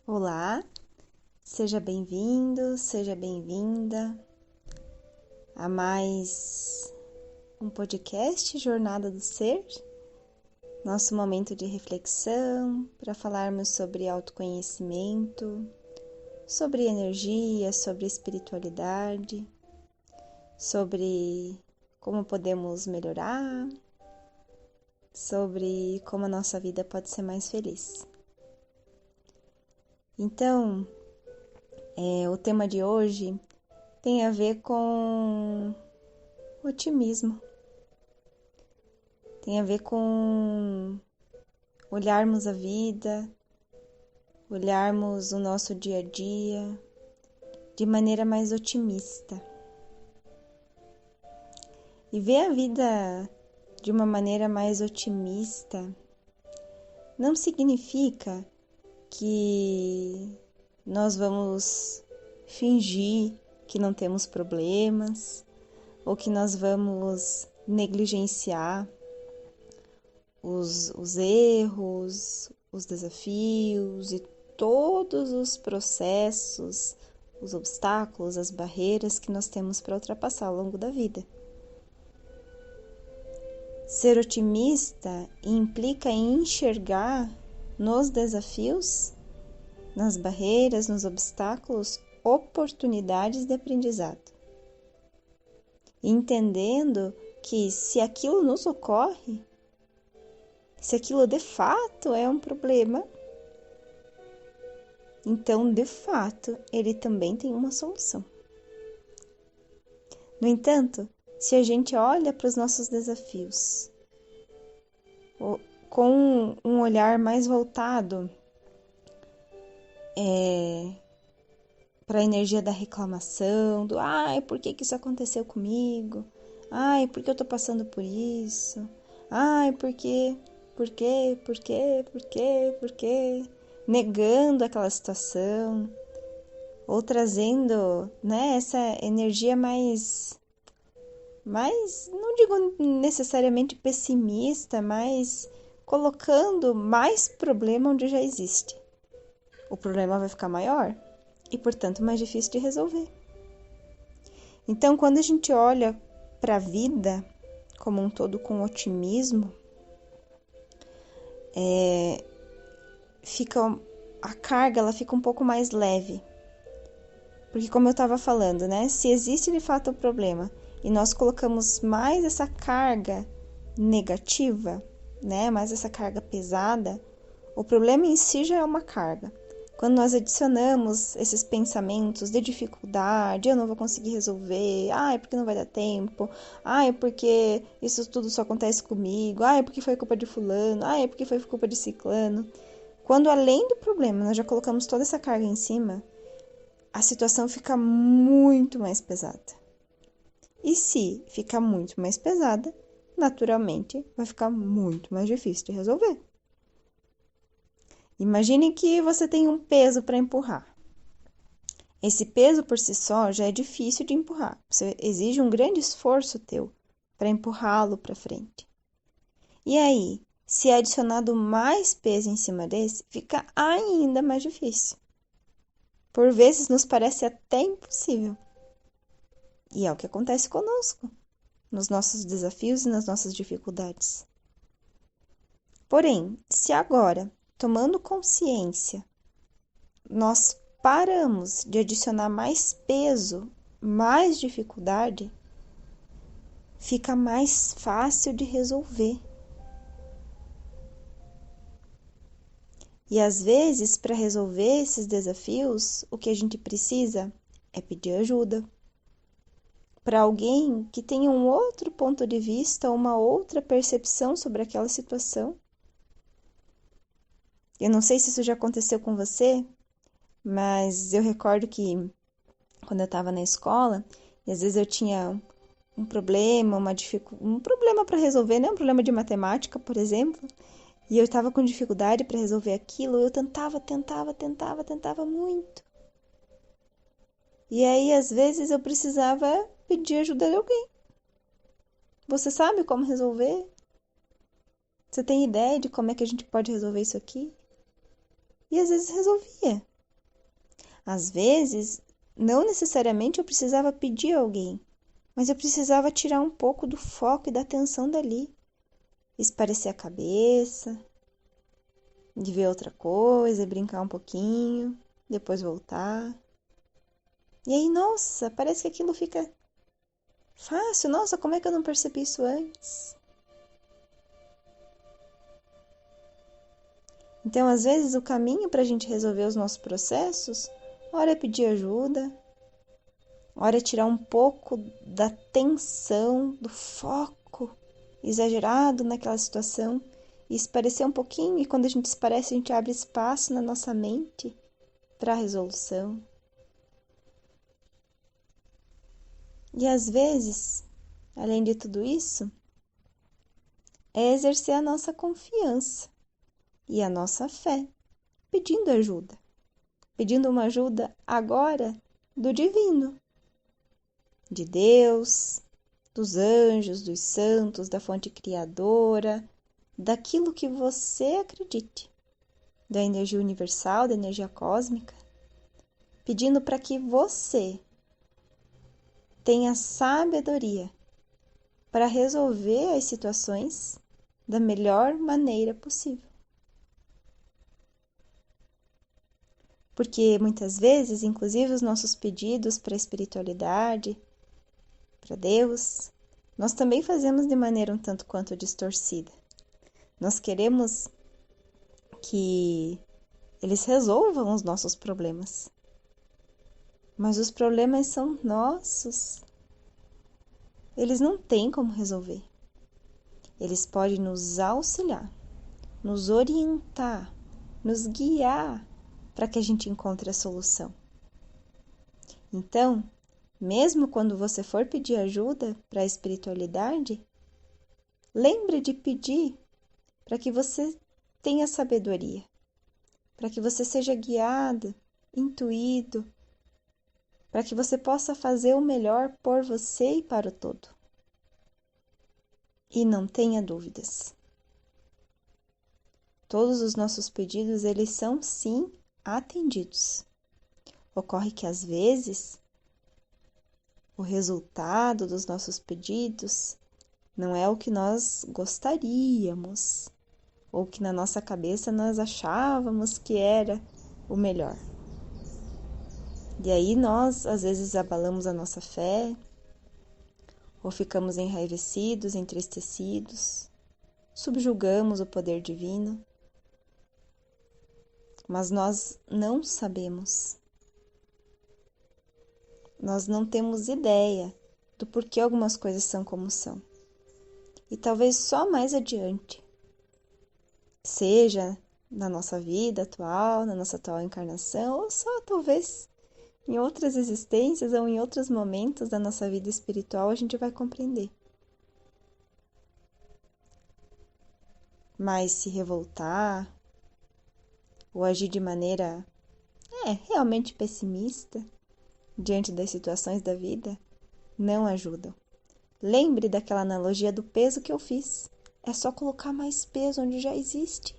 Olá, seja bem-vindo, seja bem-vinda a mais um podcast Jornada do Ser, nosso momento de reflexão para falarmos sobre autoconhecimento, sobre energia, sobre espiritualidade, sobre como podemos melhorar, sobre como a nossa vida pode ser mais feliz. Então, o tema de hoje tem a ver com otimismo. Tem a ver com olharmos a vida, olharmos o nosso dia a dia de maneira mais otimista. E ver a vida de uma maneira mais otimista não significa que nós vamos fingir que não temos problemas ou que nós vamos negligenciar os erros, os desafios e todos os processos, os obstáculos, as barreiras que nós temos para ultrapassar ao longo da vida. Ser otimista implica em enxergar nos desafios, nas barreiras, nos obstáculos, oportunidades de aprendizado. Entendendo que se aquilo nos ocorre, se aquilo de fato é um problema, então de fato ele também tem uma solução. No entanto, se a gente olha para os nossos desafios com um olhar mais voltado para a energia da reclamação, do ai, por que isso aconteceu comigo? Ai, por que eu tô passando por isso? Ai, por quê? Por quê? Por quê? Por quê? Por quê? Negando aquela situação, ou trazendo, essa energia mais, não digo necessariamente pessimista, mas colocando mais problema onde já existe. O problema vai ficar maior e, portanto, mais difícil de resolver. Então, quando a gente olha para a vida como um todo com otimismo, a carga ela fica um pouco mais leve. Porque como eu estava falando, se existe de fato o problema e nós colocamos mais essa carga negativa, mais essa carga pesada, o problema em si já é uma carga. Quando nós adicionamos esses pensamentos de dificuldade, eu não vou conseguir resolver, é porque não vai dar tempo, é porque isso tudo só acontece comigo, é porque foi culpa de fulano, é porque foi culpa de ciclano. Quando além do problema nós já colocamos toda essa carga em cima, a situação fica muito mais pesada. E se ficar muito mais pesada, naturalmente vai ficar muito mais difícil de resolver. Imagine que você tem um peso para empurrar. Esse peso por si só já é difícil de empurrar. Você exige um grande esforço teu para empurrá-lo para frente. E aí, se é adicionado mais peso em cima desse, fica ainda mais difícil. Por vezes nos parece até impossível. E é o que acontece conosco, nos nossos desafios e nas nossas dificuldades. Porém, se agora, tomando consciência, nós paramos de adicionar mais peso, mais dificuldade, fica mais fácil de resolver. E às vezes, para resolver esses desafios, o que a gente precisa é pedir ajuda para alguém que tenha um outro ponto de vista, uma outra percepção sobre aquela situação. Eu não sei se isso já aconteceu com você, mas eu recordo que quando eu estava na escola, e às vezes eu tinha um problema, um problema para resolver, um problema de matemática, por exemplo, e eu estava com dificuldade para resolver aquilo, eu tentava muito. E aí, às vezes, eu precisava pedir ajuda de alguém. Você sabe como resolver? Você tem ideia de como é que a gente pode resolver isso aqui? E às vezes resolvia. Às vezes, não necessariamente eu precisava pedir a alguém, mas eu precisava tirar um pouco do foco e da atenção dali, espairecer a cabeça, de ver outra coisa, brincar um pouquinho, depois voltar. E aí, nossa, parece que aquilo fica fácil. Nossa, como é que eu não percebi isso antes? Então, às vezes, o caminho para a gente resolver os nossos processos, ora é pedir ajuda, ora é tirar um pouco da tensão, do foco exagerado naquela situação e esparecer um pouquinho. E quando a gente esparece, a gente abre espaço na nossa mente para a resolução. E às vezes, além de tudo isso, é exercer a nossa confiança e a nossa fé, pedindo ajuda. Pedindo uma ajuda agora do divino, de Deus, dos anjos, dos santos, da fonte criadora, daquilo que você acredite, da energia universal, da energia cósmica, pedindo para que você tenha sabedoria para resolver as situações da melhor maneira possível. Porque muitas vezes, inclusive os nossos pedidos para a espiritualidade, para Deus, nós também fazemos de maneira um tanto quanto distorcida. Nós queremos que eles resolvam os nossos problemas. Mas os problemas são nossos. Eles não têm como resolver. Eles podem nos auxiliar, nos orientar, nos guiar para que a gente encontre a solução. Então, mesmo quando você for pedir ajuda para a espiritualidade, lembre de pedir para que você tenha sabedoria, para que você seja guiado, intuído, para que você possa fazer o melhor por você e para o todo. E não tenha dúvidas. Todos os nossos pedidos, eles são sim atendidos. Ocorre que às vezes o resultado dos nossos pedidos não é o que nós gostaríamos, ou que na nossa cabeça nós achávamos que era o melhor. E aí nós, às vezes, abalamos a nossa fé, ou ficamos enraivecidos, entristecidos, subjugamos o poder divino, mas nós não sabemos. Nós não temos ideia do porquê algumas coisas são como são. E talvez só mais adiante, seja na nossa vida atual, na nossa atual encarnação, ou só talvez em outras existências ou em outros momentos da nossa vida espiritual, a gente vai compreender. Mas se revoltar ou agir de maneira realmente pessimista diante das situações da vida não ajudam. Lembre daquela analogia do peso que eu fiz. É só colocar mais peso onde já existe.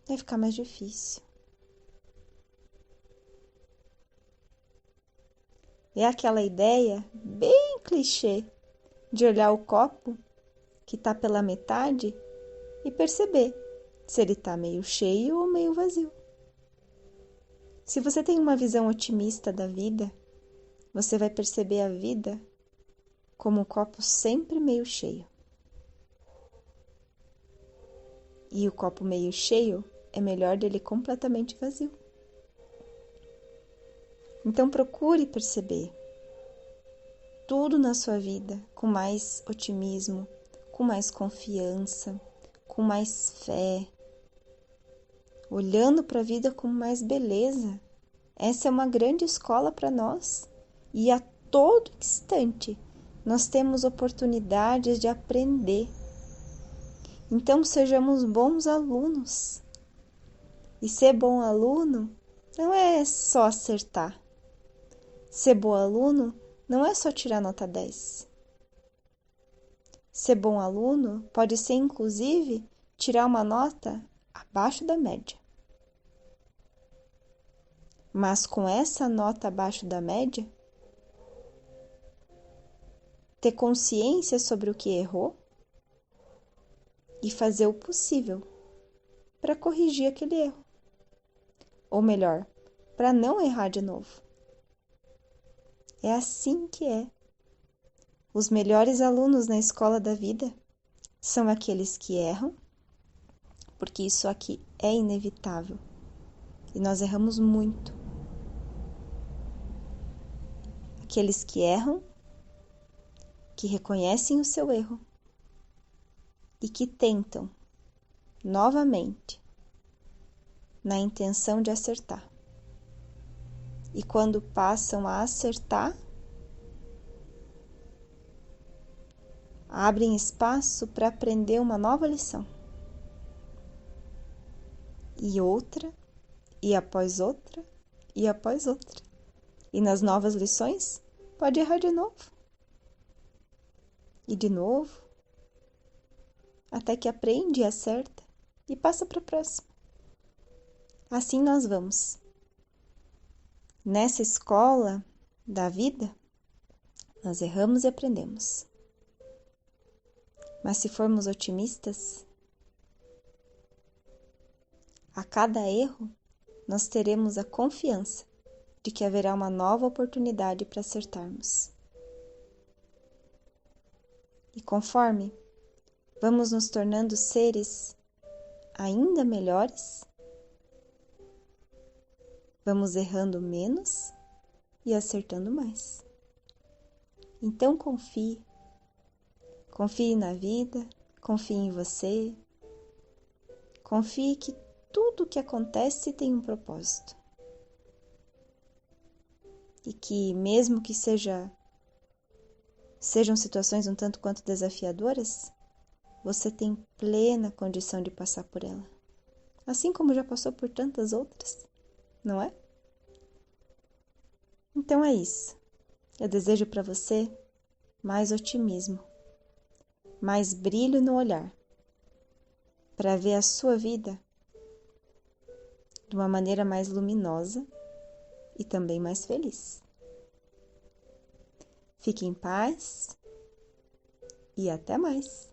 Vai ficar mais difícil. É aquela ideia bem clichê de olhar o copo que está pela metade e perceber se ele está meio cheio ou meio vazio. Se você tem uma visão otimista da vida, você vai perceber a vida como um copo sempre meio cheio. E o copo meio cheio é melhor dele completamente vazio. Então procure perceber tudo na sua vida com mais otimismo, com mais confiança, com mais fé, olhando para a vida com mais beleza. Essa é uma grande escola para nós e a todo instante nós temos oportunidades de aprender. Então sejamos bons alunos. E ser bom aluno não é só acertar. Ser bom aluno não é só tirar nota 10. Ser bom aluno pode ser, inclusive, tirar uma nota abaixo da média. mas com essa nota abaixo da média, ter consciência sobre o que errou e fazer o possível para corrigir aquele erro. Ou melhor, para não errar de novo. É assim que é. Os melhores alunos na escola da vida são aqueles que erram, porque isso aqui é inevitável e nós erramos muito. Aqueles que erram, que reconhecem o seu erro e que tentam novamente na intenção de acertar. E quando passam a acertar, abrem espaço para aprender uma nova lição. E outra, e após outra, e após outra. E nas novas lições, pode errar de novo. E de novo, até que aprende e acerta e passa para a próxima. Assim nós vamos. Nessa escola da vida, nós erramos e aprendemos. Mas se formos otimistas, a cada erro, nós teremos a confiança de que haverá uma nova oportunidade para acertarmos. E conforme vamos nos tornando seres ainda melhores, vamos errando menos e acertando mais. Então confie na vida, confie em você, confie que tudo o que acontece tem um propósito. E que mesmo que sejam situações um tanto quanto desafiadoras, você tem plena condição de passar por ela. Assim como já passou por tantas outras, não é? Então é isso. Eu desejo para você mais otimismo, mais brilho no olhar, para ver a sua vida de uma maneira mais luminosa e também mais feliz. Fique em paz e até mais!